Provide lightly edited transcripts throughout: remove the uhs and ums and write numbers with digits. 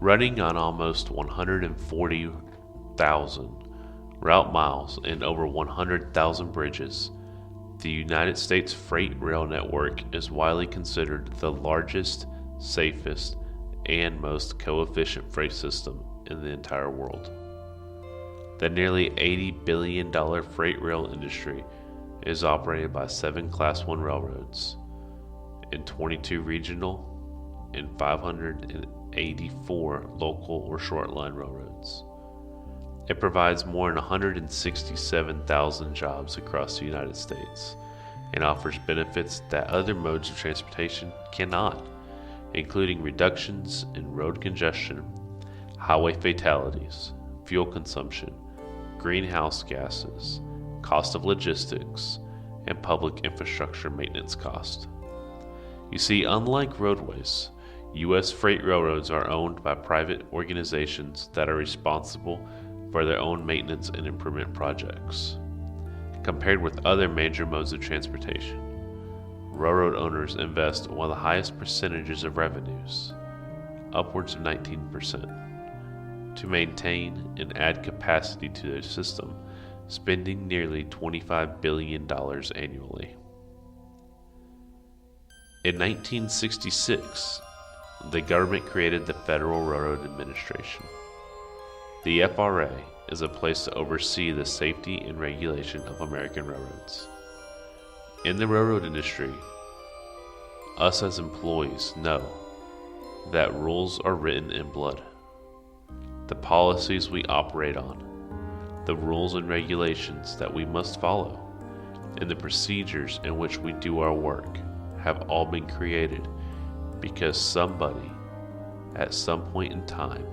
Running on almost 140,000 route miles and over 100,000 bridges, the United States freight rail network is widely considered the largest, safest, and most coefficient freight system in the entire world. The nearly $80 billion freight rail industry is operated by 7 Class 1 railroads and 22 regional and 584 local or short line railroads. It provides more than 167,000 jobs across the United States and offers benefits that other modes of transportation cannot, including reductions in road congestion, highway fatalities, fuel consumption, greenhouse gases, cost of logistics, and public infrastructure maintenance cost. You see, unlike roadways, U.S. freight railroads are owned by private organizations that are responsible for their own maintenance and improvement projects. Compared with other major modes of transportation, railroad owners invest one of the highest percentages of revenues, upwards of 19%, to maintain and add capacity to their system, spending nearly $25 billion annually. In 1966, the government created the Federal Railroad Administration. The FRA is a place to oversee the safety and regulation of American railroads. In the railroad industry, us as employees know that rules are written in blood. The policies we operate on, the rules and regulations that we must follow, and the procedures in which we do our work have all been created because somebody, at some point in time,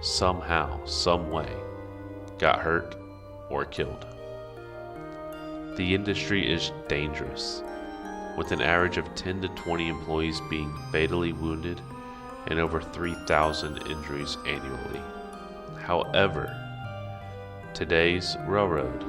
somehow, some way, got hurt or killed. The industry is dangerous, with an average of 10 to 20 employees being fatally wounded and over 3,000 injuries annually. However, today's railroad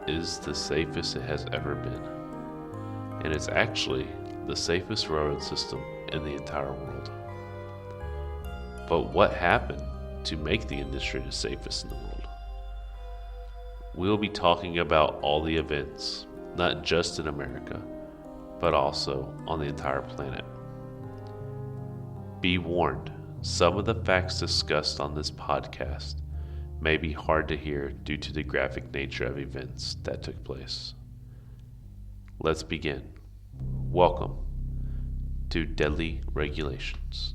is the safest it has ever been, and it's actually the safest railroad system in the entire world. But what happened to make the industry the safest in the world? We'll be talking about all the events, not just in America, but also on the entire planet. Be warned, some of the facts discussed on this podcast may be hard to hear due to the graphic nature of events that took place. Let's begin. Welcome to Deadly Regulations.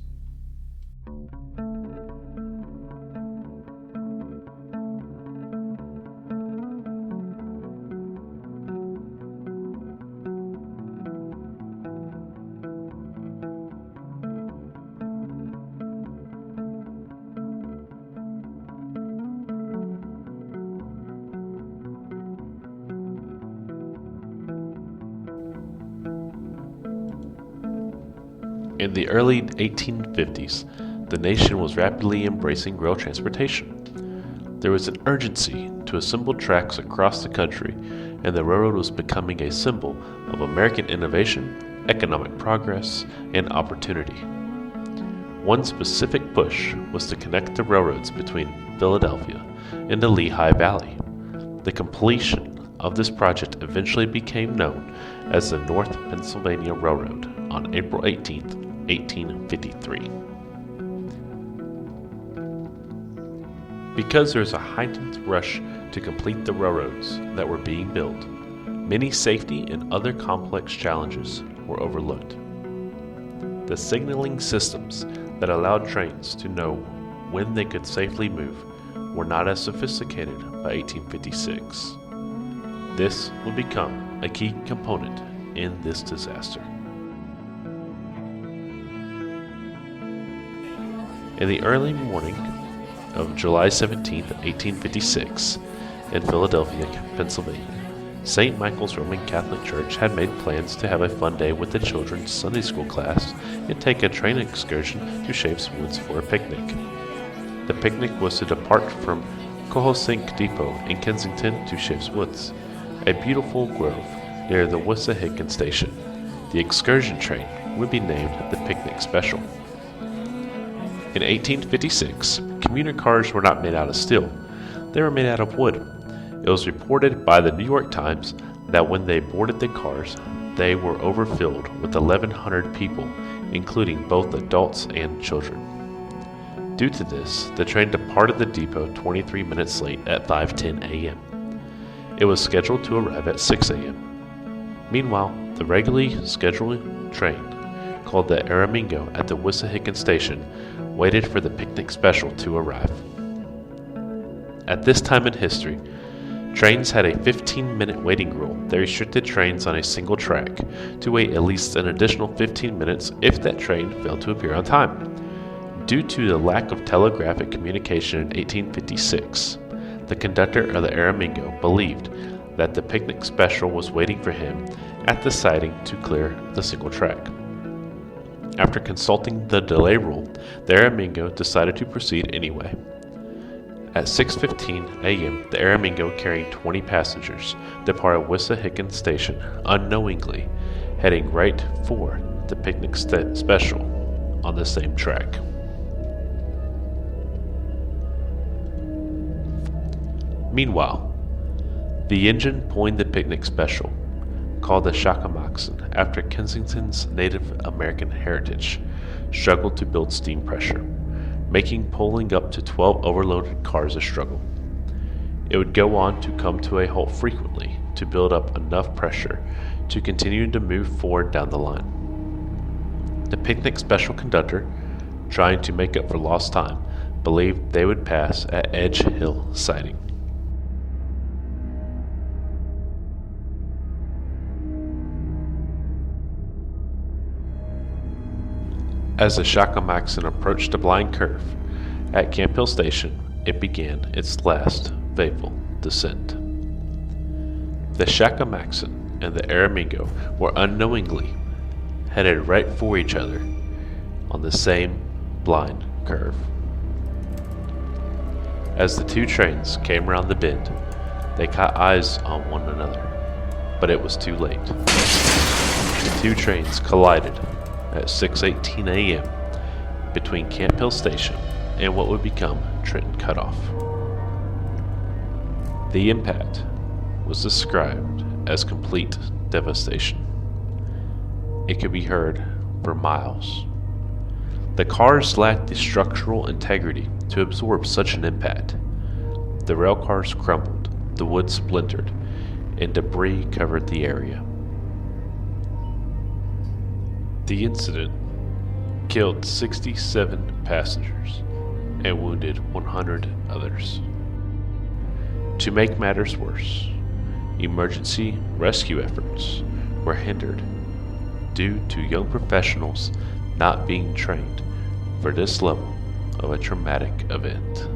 In the early 1850s, the nation was rapidly embracing rail transportation. There was an urgency to assemble tracks across the country, and the railroad was becoming a symbol of American innovation, economic progress, and opportunity. One specific push was to connect the railroads between Philadelphia and the Lehigh Valley. The completion of this project eventually became known as the North Pennsylvania Railroad on April 18, 1853. Because there was a heightened rush to complete the railroads that were being built, many safety and other complex challenges were overlooked. The signaling systems that allowed trains to know when they could safely move were not as sophisticated by 1856. This would become a key component in this disaster. In the early morning of July 17, 1856, in Philadelphia, Pennsylvania, St. Michael's Roman Catholic Church had made plans to have a fun day with the children's Sunday school class and take a train excursion to Shapes Woods for a picnic. The picnic was to depart from Cohosink Depot in Kensington to Shapes Woods, a beautiful grove near the Wissahickon station. The excursion train would be named the Picnic Special. In 1856, commuter cars were not made out of steel, they were made out of wood. It was reported by the New York Times that when they boarded the cars, they were overfilled with 1,100 people, including both adults and children. Due to this, the train departed the depot 23 minutes late at 5:10 a.m. It was scheduled to arrive at 6 a.m. Meanwhile, the regularly scheduled train, called the Aramingo at the Wissahickon station, waited for the picnic special to arrive. At this time in history, trains had a 15-minute waiting rule that restricted trains on a single track to wait at least an additional 15 minutes if that train failed to appear on time. Due to the lack of telegraphic communication in 1856, the conductor of the Aramingo believed that the picnic special was waiting for him at the siding to clear the single track. After consulting the delay rule, the Aramingo decided to proceed anyway. At 6:15 a.m., the Aramingo carrying 20 passengers departed Wissahickon station unknowingly, heading right for the picnic special on the same track. Meanwhile, the engine pulling the picnic special, called the Shakamaksen after Kensington's Native American heritage, struggled to build steam pressure, making pulling up to 12 overloaded cars a struggle. It would go on to come to a halt frequently to build up enough pressure to continue to move forward down the line. The picnic special conductor, trying to make up for lost time, believed they would pass at Edge Hill siding. As the Shakamaksen approached a blind curve at Camp Hill Station, it began its last fateful descent. The Shakamaksen and the Aramingo were unknowingly headed right for each other on the same blind curve. As the two trains came around the bend, they caught eyes on one another, but it was too late. The two trains collided at 6:18 a.m. between Camp Hill Station and what would become Trenton Cutoff. The impact was described as complete devastation. It could be heard for miles. The cars lacked the structural integrity to absorb such an impact. The rail cars crumbled, the wood splintered, and debris covered the area. The incident killed 67 passengers and wounded 100 others. To make matters worse, emergency rescue efforts were hindered due to young professionals not being trained for this level of a traumatic event.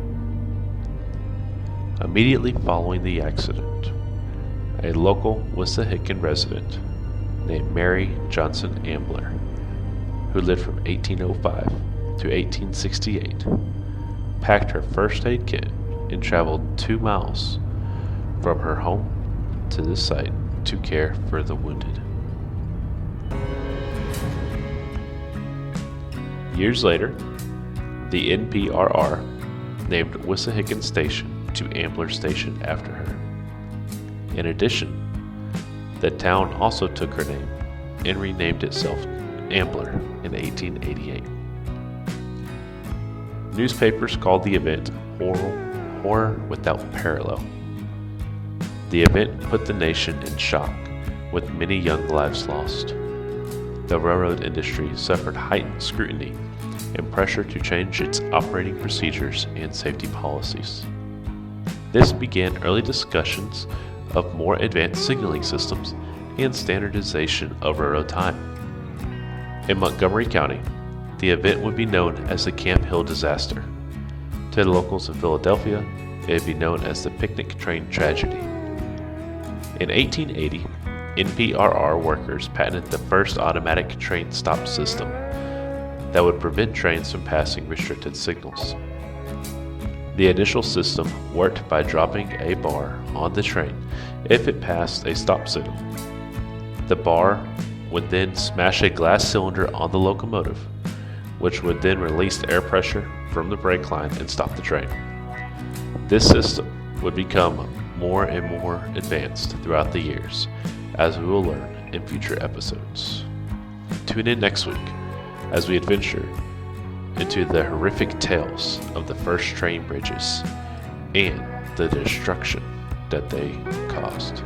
Immediately following the accident, a local Wissahickon resident named Mary Johnson Ambler, who lived from 1805 to 1868, packed her first aid kit and traveled 2 miles from her home to the site to care for the wounded. Years later, the NPRR named Wissahickon Station to Ambler Station after her. In addition, the town also took her name and renamed itself Ambler in 1888. Newspapers called the event horror without parallel. The event put the nation in shock, with many young lives lost. The railroad industry suffered heightened scrutiny and pressure to change its operating procedures and safety policies. This began early discussions of more advanced signaling systems and standardization of railroad time. In Montgomery County, the event would be known as the Camp Hill disaster. To the locals in Philadelphia, it would be known as the picnic train tragedy. In 1880, NPRR workers patented the first automatic train stop system that would prevent trains from passing restricted signals. The initial system worked by dropping a bar on the train if it passed a stop signal. The bar would then smash a glass cylinder on the locomotive, which would then release the air pressure from the brake line and stop the train. This system would become more and more advanced throughout the years, as we will learn in future episodes. Tune in next week as we adventure into the horrific tales of the first train bridges and the destruction that they caused.